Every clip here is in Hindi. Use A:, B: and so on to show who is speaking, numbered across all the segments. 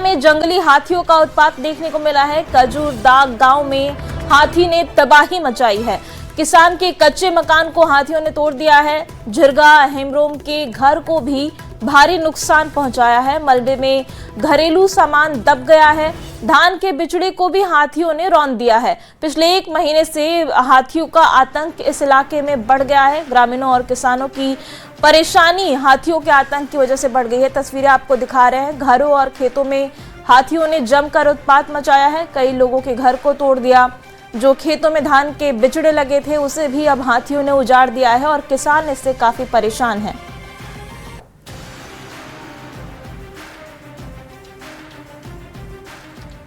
A: में जंगली हाथियों का उत्पात देखने को मिला है। कजूरदाग गांव में हाथी ने तबाही मचाई है। किसान के कच्चे मकान को हाथियों ने तोड़ दिया है। झिरगा हेमरोम के घर को भी भारी नुकसान पहुंचाया है। मलबे में घरेलू सामान दब गया है। धान के बिचड़े को भी हाथियों ने रौंद दिया है। पिछले 1 महीने से हाथियों का आतंक इस इलाके में बढ़ गया है। ग्रामीणों और किसानों की परेशानी हाथियों के आतंक की वजह से बढ़ गई है। तस्वीरें आपको दिखा रहे हैं। घरों और खेतों में हाथियों ने जमकर उत्पात मचाया है। कई लोगों के घर को तोड़ दिया। जो खेतों में धान के बिचड़े लगे थे उसे भी अब हाथियों ने उजाड़ दिया है और किसान इससे काफी परेशान हैं।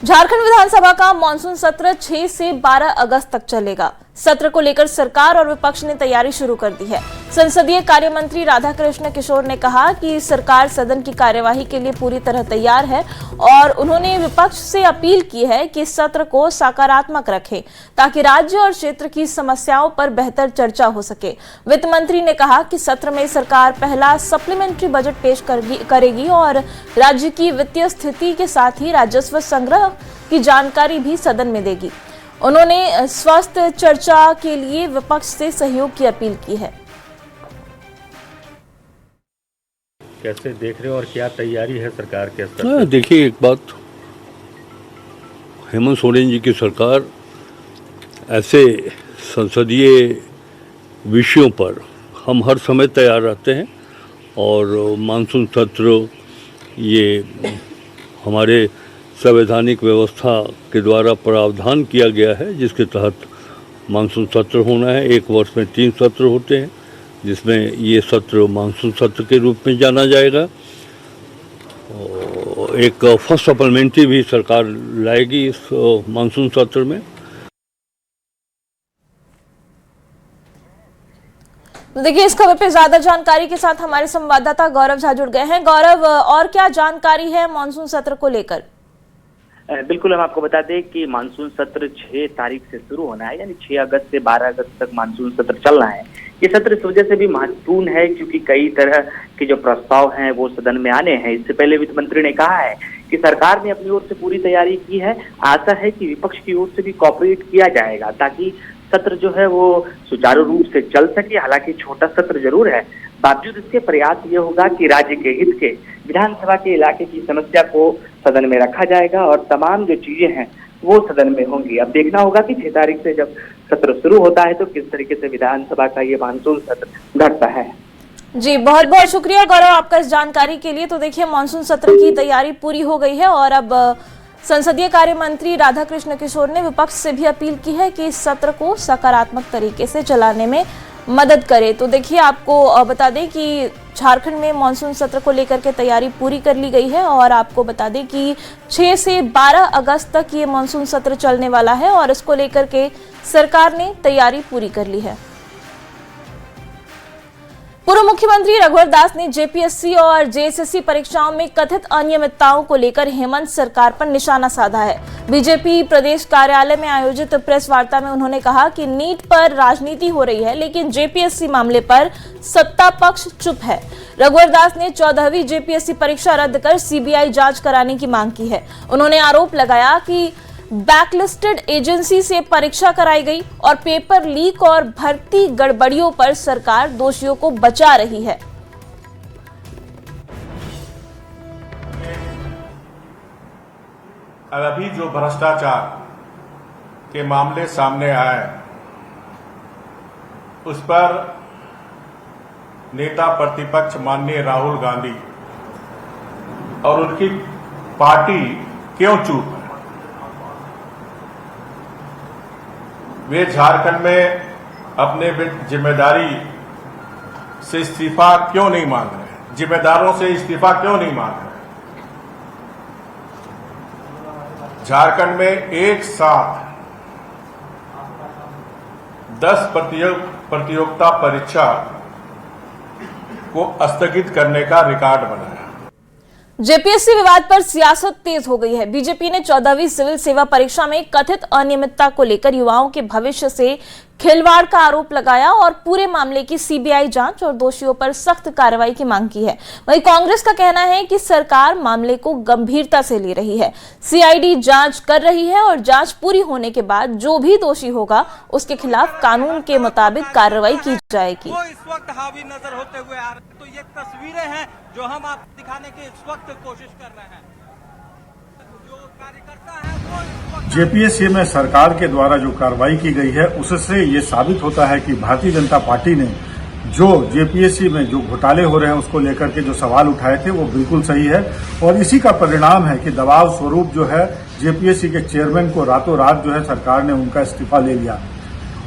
A: झारखंड विधानसभा का मानसून सत्र 6 से 12 अगस्त तक चलेगा। सत्र को लेकर सरकार और विपक्ष ने तैयारी शुरू कर दी है। संसदीय कार्य मंत्री राधाकृष्ण किशोर ने कहा कि सरकार सदन की कार्यवाही के लिए पूरी तरह तैयार है और उन्होंने विपक्ष से अपील की है कि सत्र को सकारात्मक रखें ताकि राज्य और क्षेत्र की समस्याओं पर बेहतर चर्चा हो सके। वित्त मंत्री ने कहा कि सत्र में सरकार पहला सप्लीमेंट्री बजट पेश करेगी और राज्य की वित्तीय स्थिति के साथ ही राजस्व संग्रह की जानकारी भी सदन में देगी। उन्होंने स्वस्थ चर्चा के लिए विपक्ष से सहयोग की अपील की है।
B: कैसे देख रहे हो और क्या तैयारी है सरकार के स्तर पर?
C: देखिए, एक बात, हेमंत सोरेन जी की सरकार ऐसे संसदीय विषयों पर हम हर समय तैयार रहते हैं और मानसून सत्र ये हमारे संवैधानिक व्यवस्था के द्वारा प्रावधान किया गया है जिसके तहत मानसून सत्र होना है। 1 वर्ष में 3 सत्र होते हैं जिसमें ये सत्र मानसून सत्र के रूप में जाना जाएगा। एक फर्स्ट सप्लीमेंट्री भी सरकार लाएगी इस मानसून सत्र में।
A: तो देखिए, इस खबर पे ज्यादा जानकारी के साथ हमारे संवाददाता गौरव झा जुड़ गए हैं। गौरव, और क्या जानकारी है मानसून सत्र को लेकर?
D: बिल्कुल, हम आपको बता दें कि मानसून सत्र 6 तारीख से शुरू होना है, यानी 6 अगस्त से 12 अगस्त तक मानसून सत्र चलना है। ये सत्र इस वजह से भी महत्वपूर्ण है क्योंकि कई तरह के जो प्रस्ताव हैं वो सदन में आने हैं। इससे पहले वित्त मंत्री ने कहा है कि सरकार ने अपनी ओर से पूरी तैयारी की है। आशा है कि विपक्ष की ओर से भी कोऑपरेट किया जाएगा ताकि सत्र जो है वो सुचारू रूप से चल सके। हालांकि छोटा सत्र जरूर है, बावजूद इसके प्रयास ये होगा कि राज्य के हित के विधानसभा के इलाके की समस्या को सदन में रखा जाएगा और तमाम जो चीजें हैं वो सदन में होंगी। अब देखना होगा कि 6 तारीख से जब सत्र शुरू होता है तो किस तरीके से विधानसभा का ये मानसून सत्र घटता है।
A: जी, बहुत बहुत शुक्रिया गौरव आपका इस जानकारी के लिए। तो देखिए, मानसून सत्र की तैयारी पूरी हो गई है और अब संसदीय कार्य मंत्री राधाकृष्ण किशोर ने विपक्ष से भी अपील की है कि इस सत्र को सकारात्मक तरीके से चलाने में मदद करे। तो देखिए, आपको बता दें कि झारखंड में मानसून सत्र को लेकर के तैयारी पूरी कर ली गई है और आपको बता दें कि 6 से 12 अगस्त तक ये मानसून सत्र चलने वाला है और इसको लेकर के सरकार ने तैयारी पूरी कर ली है। पूर्व मुख्यमंत्री रघुवर दास ने जेपीएससी और जेएसएससी परीक्षाओं में कथित अनियमितताओं को लेकर हेमंत सरकार पर निशाना साधा है। बीजेपी प्रदेश कार्यालय में आयोजित प्रेस वार्ता में उन्होंने कहा कि नीट पर राजनीति हो रही है लेकिन जेपीएससी मामले पर सत्ता पक्ष चुप है। रघुवर दास ने 14वीं जेपीएससी परीक्षा रद्द कर सीबीआई जांच कराने की मांग की है। उन्होंने आरोप लगाया कि बैकलिस्टेड एजेंसी से परीक्षा कराई गई और पेपर लीक और भर्ती गड़बड़ियों पर सरकार दोषियों को बचा रही है।
E: अभी जो भ्रष्टाचार के मामले सामने आए उस पर नेता प्रतिपक्ष माननीय राहुल गांधी और उनकी पार्टी क्यों चुप है? वे झारखंड में अपने जिम्मेदारी से इस्तीफा क्यों नहीं मांग रहे? जिम्मेदारों से इस्तीफा क्यों नहीं मांग रहे? झारखंड में एक साथ 10 प्रतियोगिता परीक्षा को स्थगित करने का रिकॉर्ड बनाया।
A: जेपीएससी विवाद पर सियासत तेज हो गई है। बीजेपी ने 14वीं सिविल सेवा परीक्षा में कथित अनियमितता को लेकर युवाओं के भविष्य से खिलवाड़ का आरोप लगाया और पूरे मामले की सीबीआई जांच और दोषियों पर सख्त कार्रवाई की मांग की है। वहीं कांग्रेस का कहना है कि सरकार मामले को गंभीरता से ले रही है, सीआईडी जांच कर रही है और जांच पूरी होने के बाद जो भी दोषी होगा उसके खिलाफ कानून के मुताबिक कार्रवाई की जाएगी।
F: वो इस वक्त हावी नजर होते हुए आ रहे हैं। तो ये तस्वीरें हैं जो हम आपको दिखाने की इस वक्त कोशिश कर रहे हैं। जो कार्यकर्ता है वो इस वक्त
E: जेपीएससी में सरकार के द्वारा जो कार्रवाई की गई है उससे ये साबित होता है कि भारतीय जनता पार्टी ने जो जेपीएससी में जो घोटाले हो रहे हैं उसको लेकर के जो सवाल उठाए थे वो बिल्कुल सही है और इसी का परिणाम है कि दबाव स्वरूप जो है जेपीएससी के चेयरमैन को रातों रात जो है सरकार ने उनका इस्तीफा ले लिया।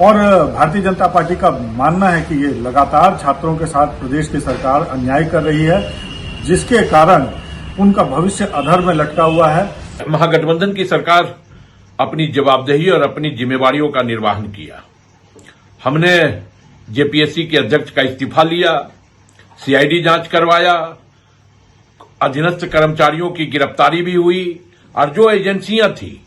E: और भारतीय जनता पार्टी का मानना है कि ये लगातार छात्रों के साथ प्रदेश की सरकार अन्याय कर रही है, जिसके कारण उनका भविष्य अधर में लटका हुआ है।
G: महागठबंधन की सरकार अपनी जवाबदेही और अपनी जिम्मेवारियों का निर्वहन किया। हमने जेपीएससी के अध्यक्ष का इस्तीफा लिया, सीआईडी जांच करवाया, अधीनस्थ कर्मचारियों की गिरफ्तारी भी हुई और जो एजेंसियां थी,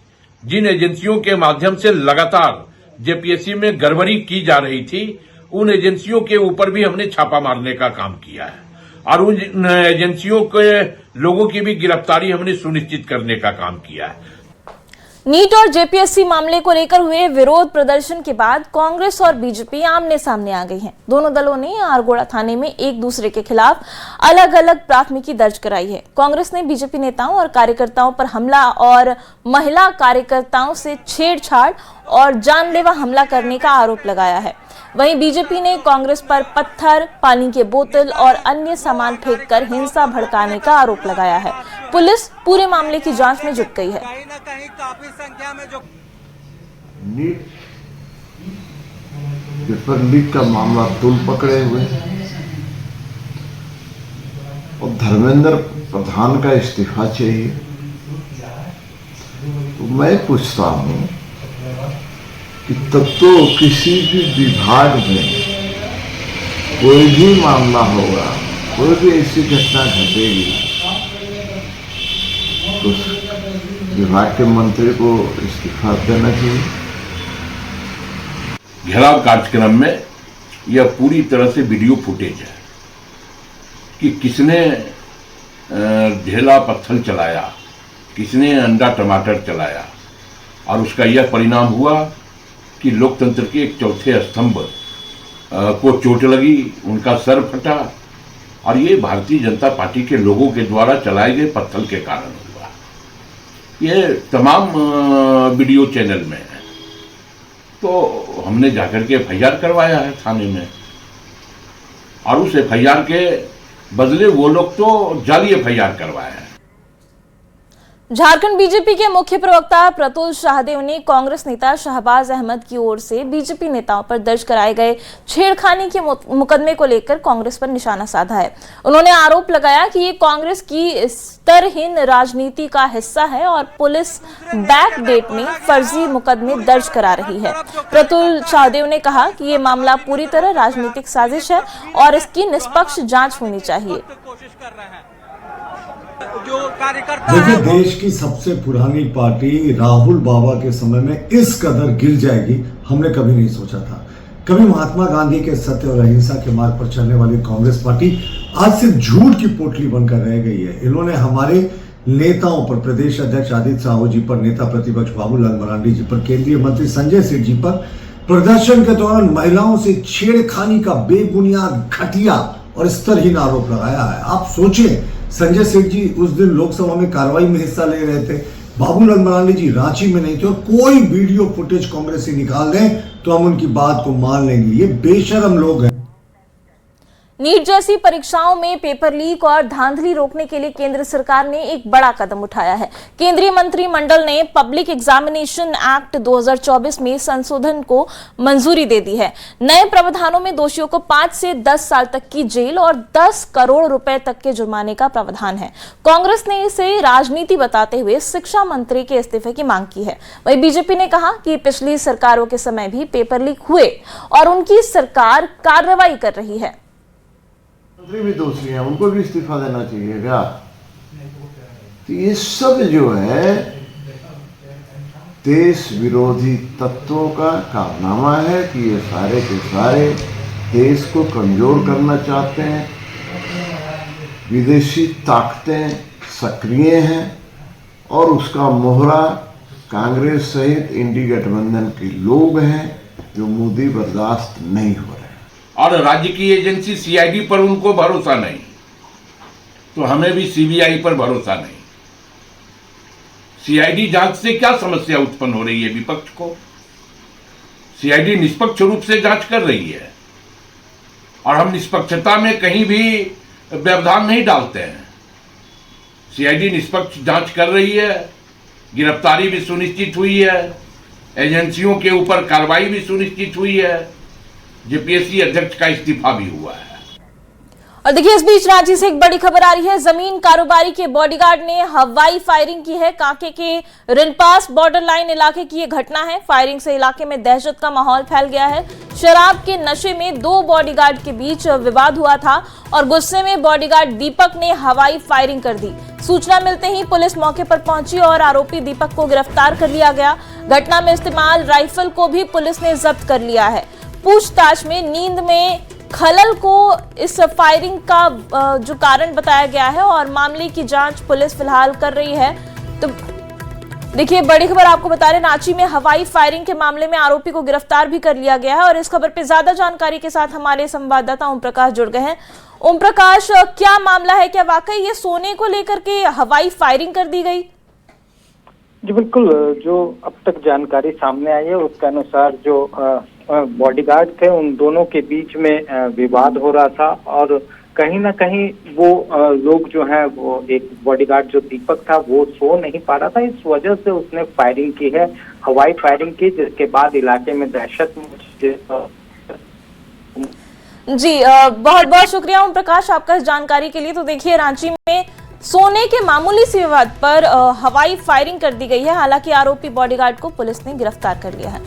G: जिन एजेंसियों के माध्यम से लगातार जेपीएससी में गड़बड़ी की जा रही थी, उन एजेंसियों के ऊपर भी हमने छापा मारने का काम किया है और उन एजेंसियों के लोगों की भी गिरफ्तारी हमने सुनिश्चित करने का काम किया है।
A: नीट और जेपीएससी मामले को लेकर हुए विरोध प्रदर्शन के बाद कांग्रेस और बीजेपी आमने सामने आ गई हैं। दोनों दलों ने आरगोड़ा थाने में एक दूसरे के खिलाफ अलग अलग प्राथमिकी दर्ज कराई है। कांग्रेस ने बीजेपी नेताओं और कार्यकर्ताओं पर हमला और महिला कार्यकर्ताओं से छेड़छाड़ और जानलेवा हमला करने का आरोप लगाया है। वहीं बीजेपी ने कांग्रेस पर पत्थर, पानी के बोतल और अन्य सामान फेंककर हिंसा भड़काने का आरोप लगाया है। पुलिस पूरे मामले की जांच में जुट गई है।
F: कहीं ना कहीं काफी संख्या में जो
H: नीट पेपर लीक का मामला तुल पकड़े हुए और धर्मेंद्र प्रधान का इस्तीफा चाहिए। तो मैं पूछता हूं कि तब तो किसी भी विभाग में कोई भी मामला होगा, कोई भी ऐसी घटना घटेगी तो विभाग के मंत्री को इस्तीफा देना चाहिए।
G: घेराव कार्यक्रम में यह पूरी तरह से वीडियो फुटेज है कि किसने ढेला पत्थर चलाया, किसने अंडा टमाटर चलाया और उसका यह परिणाम हुआ कि लोकतंत्र के एक चौथे स्तंभ को चोट लगी, उनका सर फटा और ये भारतीय जनता पार्टी के लोगों के द्वारा चलाए गए पत्थर के कारण हुआ। ये तमाम वीडियो चैनल में है। तो हमने जाकर के एफआईआर करवाया है थाने में और उस एफआईआर के बदले वो लोग तो जाली एफआईआर करवाया है।
A: झारखंड बीजेपी के मुख्य प्रवक्ता प्रतुल शाहदेव ने कांग्रेस नेता शहबाज अहमद की ओर से बीजेपी नेताओं पर दर्ज कराए गए छेड़खानी के मुकदमे को लेकर कांग्रेस पर निशाना साधा है। उन्होंने आरोप लगाया कि ये कांग्रेस की स्तरहीन राजनीति का हिस्सा है और पुलिस बैक डेट में फर्जी मुकदमे दर्ज करा रही है। प्रतुल शाहदेव ने कहा कि ये मामला पूरी तरह राजनीतिक साजिश है और इसकी निष्पक्ष जांच होनी चाहिए।
F: कोशिश कर रहे हैं जो कार्यकर्ता
I: देखिए, देश की सबसे पुरानी पार्टी राहुल बाबा के समय में इस कदर गिर जाएगी हमने कभी नहीं सोचा था। कभी महात्मा गांधी के सत्य और अहिंसा के मार्ग पर चलने वाली कांग्रेस पार्टी आज सिर्फ झूठ की पोटली बनकर रह गई है। इन्होंने हमारे नेताओं पर, प्रदेश अध्यक्ष आदित्य साहू जी पर, नेता प्रतिपक्ष बाबूलाल मरांडी जी पर, केंद्रीय मंत्री संजय सेठ जी पर प्रदर्शन के दौरान महिलाओं से छेड़खानी का बेबुनियाद, घटिया और स्तरहीन आरोप लगाया है। आप सोचें, संजय सेठ जी उस दिन लोकसभा में कार्रवाई में हिस्सा ले रहे थे, बाबूलाल मरांडी जी रांची में नहीं थे और कोई वीडियो फुटेज कांग्रेसी निकाल दें तो हम उनकी बात को मान लेंगे। ये बेशरम लोग हैं।
A: नीट जैसी परीक्षाओं में पेपर लीक और धांधली रोकने के लिए केंद्र सरकार ने एक बड़ा कदम उठाया है। केंद्रीय मंत्रिमंडल ने पब्लिक एग्जामिनेशन एक्ट 2024 में संशोधन को मंजूरी दे दी है। नए प्रावधानों में दोषियों को 5 से 10 साल तक की जेल और 10 करोड़ रुपए तक के जुर्माने का प्रावधान है। कांग्रेस ने इसे राजनीति बताते हुए शिक्षा मंत्री के इस्तीफे की मांग की है। वहीं बीजेपी ने कहा कि पिछली सरकारों के समय भी पेपर लीक हुए और उनकी सरकार कार्रवाई कर रही है।
H: मंत्री भी दोषी हैं, उनको भी इस्तीफा देना चाहिए क्या? तो ये सब जो है देश विरोधी तत्वों का कारनामा है कि ये सारे के सारे देश को कमजोर करना चाहते हैं। विदेशी ताकतें सक्रिय हैं और उसका मोहरा कांग्रेस सहित इंडी गठबंधन के लोग हैं जो मोदी बर्दाश्त नहीं हो रहे।
G: और राज्य की एजेंसी सीआईडी पर उनको भरोसा नहीं, तो हमें भी सीबीआई पर भरोसा नहीं। सीआईडी जांच से क्या समस्या उत्पन्न हो रही है विपक्ष को? सीआईडी निष्पक्ष रूप से जांच कर रही है और हम निष्पक्षता में कहीं भी व्यवधान नहीं डालते हैं। सीआईडी निष्पक्ष जांच कर रही है, गिरफ्तारी भी सुनिश्चित हुई है, एजेंसियों के ऊपर कार्रवाई भी सुनिश्चित हुई है, जेपीएससी अध्यक्ष का इस्तीफा भी हुआ है।
A: और देखिए, इस बीच रांची से एक बड़ी खबर आ रही है। जमीन कारोबारी के बॉडीगार्ड ने हवाई फायरिंग की है। कांके के रिनपास बॉर्डर लाइन इलाके की ये घटना है। फायरिंग से इलाके में दहशत का माहौल फैल गया है। शराब के नशे में दो बॉडीगार्ड के बीच विवाद हुआ था और गुस्से में बॉडीगार्ड दीपक ने हवाई फायरिंग कर दी। सूचना मिलते ही पुलिस मौके पर पहुंची और आरोपी दीपक को गिरफ्तार कर लिया गया। घटना में इस्तेमाल राइफल को भी पुलिस ने जब्त कर लिया है। पूछताछ में नींद में खलल को इस फायरिंग का जो कारण बताया गया है और मामले की जांच पुलिस फिलहाल कर रही है। तो देखिए, बड़ी खबर आपको बता रहे, रांची में हवाई फायरिंग के मामले में आरोपी को गिरफ्तार भी कर लिया गया है। और इस खबर पे ज्यादा जानकारी के साथ हमारे संवाददाता ओम प्रकाश जुड़ गए हैं। ओम प्रकाश, क्या मामला है? क्या वाकई ये सोने को लेकर के हवाई फायरिंग कर दी गई?
J: जी बिल्कुल, जो अब तक जानकारी सामने आई है उसके अनुसार जो बॉडीगार्ड थे उन दोनों के बीच में विवाद हो रहा था और कहीं ना कहीं वो लोग जो है, वो एक बॉडीगार्ड जो दीपक था वो सो नहीं पा रहा था, इस वजह से उसने फायरिंग की है, हवाई फायरिंग की, जिसके बाद इलाके में दहशत
A: जी बहुत बहुत शुक्रिया ओम प्रकाश आपका इस जानकारी के लिए। तो देखिए, रांची में सोने के मामूली से विवाद पर हवाई फायरिंग कर दी गई है। हालांकि आरोपी बॉडीगार्ड को पुलिस ने गिरफ्तार कर लिया है।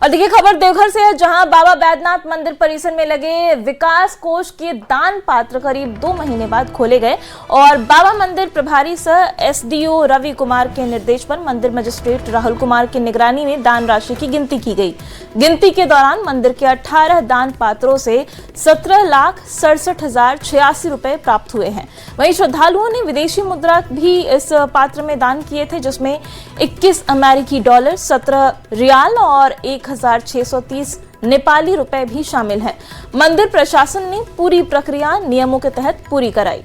A: और देखिए, खबर देवघर से है, जहां बाबा बैद्यनाथ मंदिर परिसर में लगे विकास कोष के दान पात्र करीब 2 महीने बाद खोले गए और बाबा मंदिर प्रभारी सह एसडीओ रवि कुमार के निर्देश पर मंदिर मजिस्ट्रेट राहुल कुमार की निगरानी में दान राशि की गिनती की गई। गिनती के दौरान मंदिर के 18 दान पात्रों से 17,67,086 रुपए प्राप्त हुए हैं। वहीं श्रद्धालुओं ने विदेशी मुद्रा भी इस पात्र में दान किए थे, जिसमें 21 अमेरिकी डॉलर, 17 रियाल और 1,630 नेपाली रुपए भी शामिल हैं। मंदिर प्रशासन ने पूरी प्रक्रिया नियमों के तहत पूरी कराई।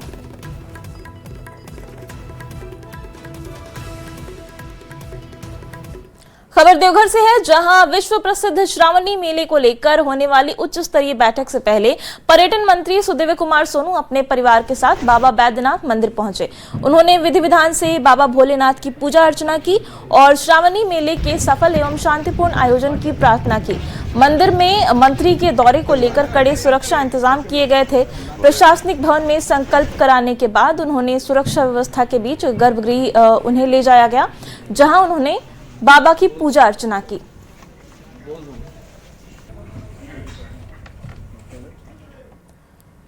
A: खबर देवघर से है, जहां विश्व प्रसिद्ध श्रावणी मेले को लेकर होने वाली उच्च स्तरीय बैठक से पहले पर्यटन मंत्री सुदिव्य कुमार सोनू अपने परिवार के साथ बाबा बैद्यनाथ मंदिर पहुंचे। उन्होंने विधि विधान से बाबा भोलेनाथ की पूजा अर्चना की और श्रावणी मेले के सफल एवं शांतिपूर्ण आयोजन की प्रार्थना की। मंदिर में मंत्री के दौरे को लेकर कड़े सुरक्षा इंतजाम किए गए थे। प्रशासनिक भवन में संकल्प कराने के बाद उन्होंने सुरक्षा व्यवस्था के बीच गर्भगृह उन्हें ले जाया गया, जहां उन्होंने बाबा की पूजा अर्चना की।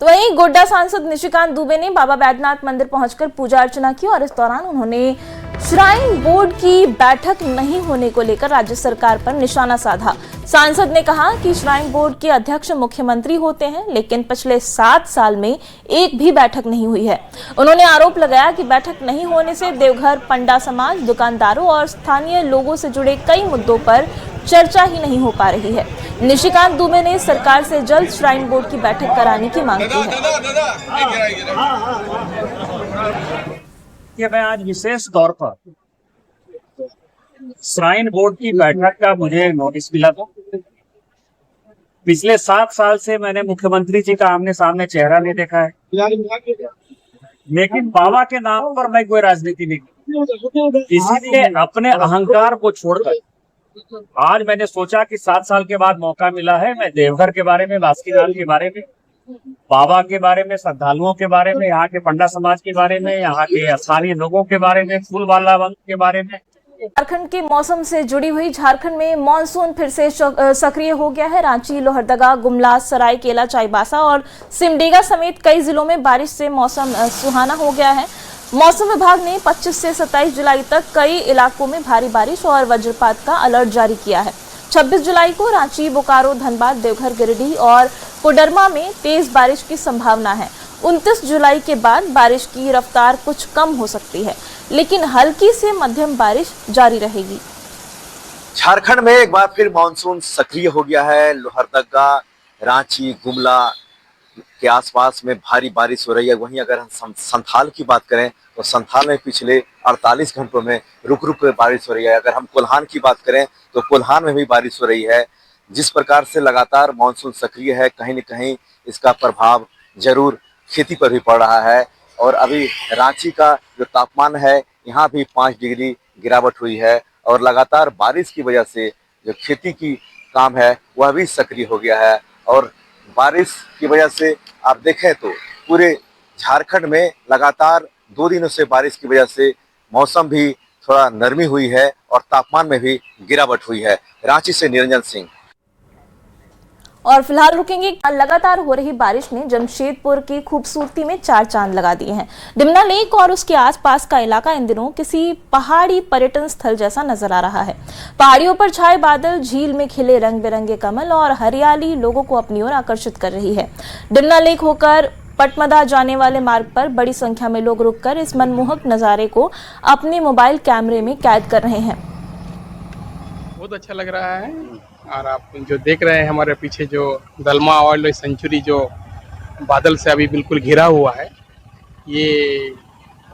A: तो वहीं गोड्डा सांसद निशिकांत दुबे ने बाबा बैद्यनाथ मंदिर पहुंचकर पूजा अर्चना की और इस दौरान उन्होंने श्राइन बोर्ड की बैठक नहीं होने को लेकर राज्य सरकार पर निशाना साधा। सांसद ने कहा कि श्राइन बोर्ड के अध्यक्ष मुख्यमंत्री होते हैं, लेकिन पिछले 7 साल में एक भी बैठक नहीं हुई है। उन्होंने आरोप लगाया कि बैठक नहीं होने से देवघर पंडा समाज, दुकानदारों और स्थानीय लोगों से जुड़े कई मुद्दों पर चर्चा ही नहीं हो पा रही है। निशिकांत दुबे ने सरकार से जल्द श्राइन बोर्ड की बैठक कराने की मांग की है।
K: कि मैं आज विशेष तौर पर श्राइन बोर्ड की बैठक का मुझे नोटिस मिला था। पिछले 7 साल से मैंने मुख्यमंत्री जी का आमने सामने चेहरा नहीं देखा है, लेकिन बाबा के नाम पर मैं कोई राजनीति नहीं की। इसीलिए अपने अहंकार को छोड़कर आज मैंने सोचा कि 7 साल के बाद मौका मिला है, मैं देवघर के बारे में, बासुकीनाथ के बारे में, बाबा के बारे में, श्रद्धालुओं के बारे में, यहाँ के पंडा समाज के बारे में, यहाँ के स्थानीय लोगों के बारे में, फूलवाला वंश के बारे में।
A: झारखंड के मौसम से जुड़ी हुई, झारखंड में मानसून फिर से सक्रिय हो गया है। रांची, लोहरदगा, गुमला, सरायकेला, चाईबासा और सिमडेगा समेत कई जिलों में बारिश से मौसम सुहाना हो गया है। मौसम विभाग ने 25 से 27 जुलाई तक कई इलाकों में भारी बारिश और वज्रपात का अलर्ट जारी किया है। 26 जुलाई को रांची, बोकारो, धनबाद, देवघर, गिरिडीह और कोडरमा में तेज बारिश की संभावना है। 29 जुलाई के बाद बारिश की रफ्तार कुछ कम हो सकती है, लेकिन हल्की से मध्यम बारिश जारी रहेगी।
L: झारखंड में एक बार फिर मानसून सक्रिय हो गया है। लोहरदगा, रांची, गुमला के आसपास में भारी बारिश हो रही है। वहीं अगर हम संथाल की बात करें तो संथाल में पिछले 48 घंटों में रुक रुक कर बारिश हो रही है। अगर हम कोल्हान की बात करें तो कोल्हान में भी बारिश हो रही है। जिस प्रकार से लगातार मानसून सक्रिय है, कहीं न कहीं इसका प्रभाव जरूर खेती पर भी पड़ रहा है। और अभी रांची का जो तापमान है, यहाँ भी 5 डिग्री गिरावट हुई है और लगातार बारिश की वजह से जो खेती की काम है वह भी सक्रिय हो गया है। और बारिश की वजह से आप देखें तो पूरे झारखंड में लगातार 2 दिनों से बारिश की वजह से मौसम भी थोड़ा नरमी हुई है और तापमान में भी गिरावट हुई है। रांची से निरंजन सिंह।
A: और फिलहाल रुकेंगे। लगातार हो रही बारिश ने जमशेदपुर की खूबसूरती में 4 चांद लगा दिए हैं। डिमना लेक और उसके आसपास का इलाका इन दिनों किसी पहाड़ी पर्यटन स्थल जैसा नजर आ रहा है। पहाड़ियों पर छाए बादल, झील में खिले रंग बिरंगे कमल और हरियाली लोगों को अपनी ओर आकर्षित कर रही है। डिमना लेक होकर पटमदा जाने वाले मार्ग पर बड़ी संख्या में लोग रुककर इस मनमोहक नजारे को अपने मोबाइल कैमरे में कैद कर रहे हैं।
M: बहुत अच्छा लग रहा है। और आप जो देख रहे हैं हमारे पीछे जो दलमा वाइल्ड लाइफ सेंचुरी जो बादल से अभी बिल्कुल घिरा हुआ है, ये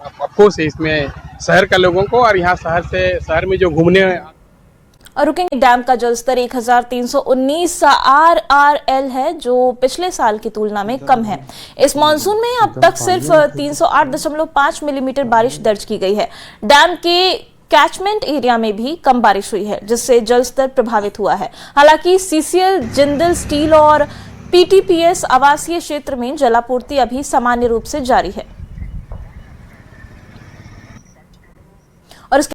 M: अफकोर्स है इसमें शहर का लोगों को और यहाँ शहर में जो घूमने।
A: और रुकेंगे। डैम का जलस्तर 1319 RRL है, जो पिछले साल की तुलना में कम है। इस मानसून में अब तक सिर्फ 308.5 मिलीमीटर बारिश दर्ज की गई है। डैम के कैचमेंट एरिया में भी कम बारिश हुई है, जिससे जलस्तर प्रभावित हुआ है। हालांकि CCL, जिंदल स्टील और PTPS आवासीय क्षेत्र में जलापूर्ति अभी सामान्य रूप से जारी है।